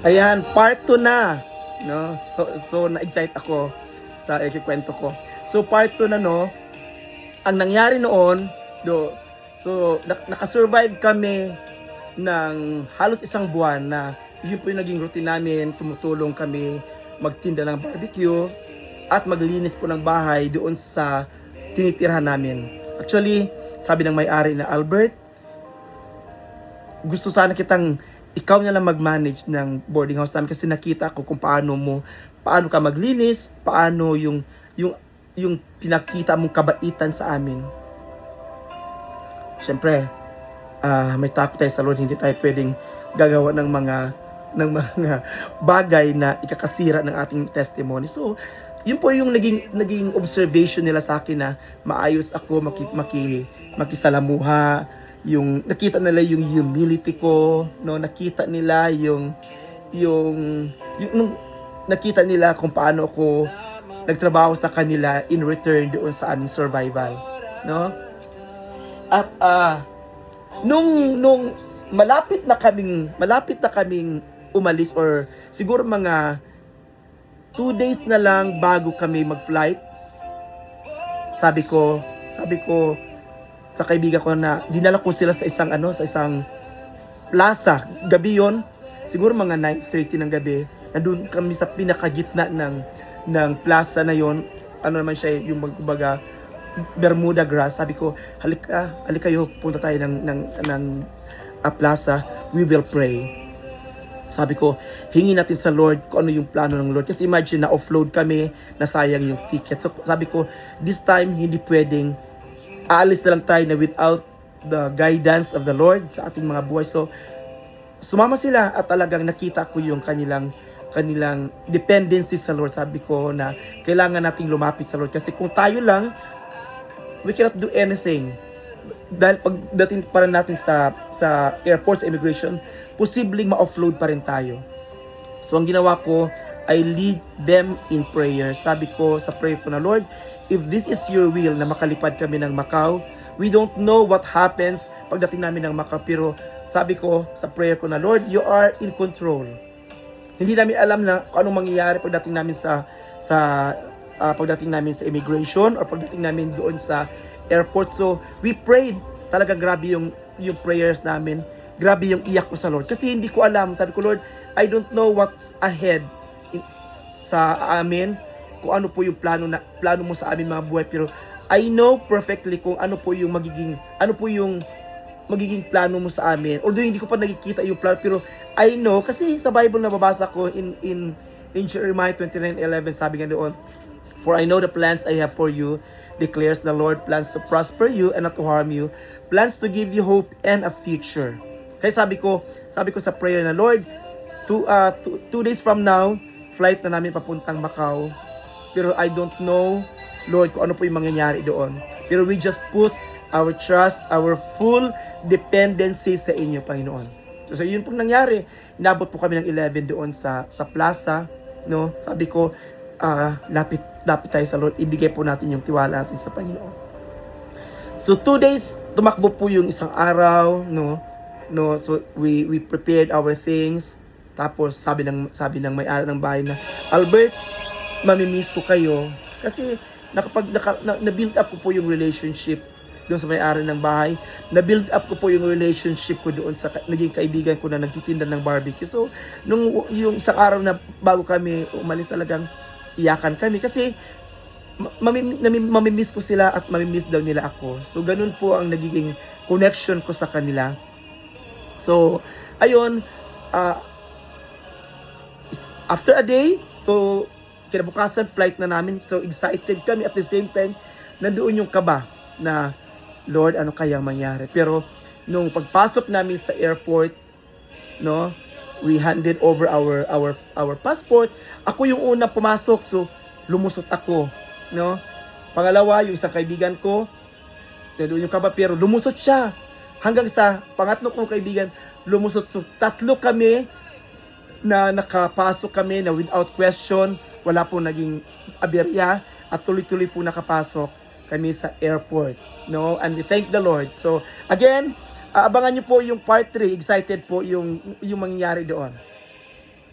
Ayan, part 2 na, no? So na-excite ako sa ikikwento ko. So part 2 na, no? Ang nangyari noon, nakasurvive kami ng halos isang buwan na yun po yung naging routine namin. Tumutulong kami magtinda ng barbecue at maglinis po ng bahay doon sa tinitirhan namin. Actually, sabi ng may-ari na, Albert, gusto sana kitang ikaw na lang mag-manage ng boarding house namin kasi nakita ko kung paano ka maglinis, paano yung pinakita mong kabaitan sa amin. Siyempre, may takot tayo sa Lord, hindi tayo pwedeng gagawa ng mga bagay na ikakasira ng ating testimony. So, yun po yung naging observation nila sa akin na maayos ako makisalamuha, yung nakita nila yung humility ko, no, nakita nila nakita nila kung paano ako nagtrabaho sa kanila in return doon sa aming survival, no? At nung malapit na kaming umalis, or siguro mga 2 days na lang bago kami mag-flight, sabi ko sa kaibigan ko na dinala ko sila sa isang plaza. Gabi yon, siguro mga 9:30 ng gabi. Nandun kami sa pinakagitna ng plaza na yon. Ano naman siya, yung kumbaga Bermuda grass. Sabi ko, halika kayo, punta tayo ng plaza. We will pray. Sabi ko, hingi natin sa Lord kung ano yung plano ng Lord. Kasi imagine na offload kami, nasayang yung ticket. So sabi ko, this time hindi pwedeng aalis na lang tayo na without the guidance of the Lord sa ating mga buhay. So sumama sila at talagang nakita ko yung kanilang dependency sa Lord. Sabi ko na kailangan nating lumapit sa Lord kasi kung tayo lang, we cannot do anything. Dahil pagdating pa rin natin sa airport, sa immigration, posibleng ma-offload pa rin tayo. So ang ginawa ko, I lead them in prayer. Sabi ko sa prayer ko na, Lord, if this is your will na makalipad kami ng Macau, we don't know what happens pagdating namin ng Macau, pero sabi ko sa prayer ko na, Lord, you are in control. Hindi namin alam na kung anong mangyayari pagdating namin pagdating namin sa immigration or pagdating namin doon sa airport. So we prayed. Talaga grabe yung prayers namin. Grabe yung iyak ko sa Lord. Kasi hindi ko alam. Sabi ko, Lord, I don't know what's ahead sa amin, kung ano po yung plano mo sa amin mga buhay, pero I know perfectly kung ano po yung magiging plano mo sa amin. Although hindi ko pa nakikita yung plano, pero I know kasi sa Bible na babasa ko in Jeremiah 29:11, sabi nga doon, for I know the plans I have for you, declares the Lord, plans to prosper you and not to harm you, plans to give you hope and a future. Kaya sabi ko sa prayer na, Lord, 2 days from now, flight na namin papuntang Macau. Pero I don't know, Lord, kung ano po yung mangyayari doon. Pero we just put our trust, our full dependency sa inyo, Panginoon. So yun pong nangyari. Inabot po kami ng 11 doon sa plaza, no? Sabi ko, lapit tayo sa Lord. Ibigay po natin yung tiwala natin sa Panginoon. So 2 days, tumakbo po yung isang araw, no? So we prepared our things. Tapos sabi ng may-ari ng bahay na, Albert, mamimiss ko kayo. Kasi na-build up ko po yung relationship doon sa may-ari ng bahay. Na-build up ko po yung relationship ko doon sa naging kaibigan ko na nagtitinda ng barbecue. So, yung isang araw na bago kami umalis, talagang iyakan kami. Kasi mamimiss ko sila at mamimiss daw nila ako. So, ganun po ang nagiging connection ko sa kanila. So, ayun, after a day, so kinabukasan flight na namin. So excited kami, at the same time nandoon yung kaba na, Lord, ano kayang mangyari? Pero nung pagpasok namin sa airport, no, we handed over our passport. Ako yung unang pumasok, so lumusot ako, no. Pangalawa, yung isang kaibigan ko, nandoon yung kaba, pero lumusot siya. Hanggang sa pangatlo kong kaibigan, lumusot. So 3 kami na nakapasok kami na without question, wala po naging aberya, at tuloy-tuloy po nakapasok kami sa airport, no? And we thank the Lord. So again, abangan niyo po yung part 3. Excited po yung mangyayari doon.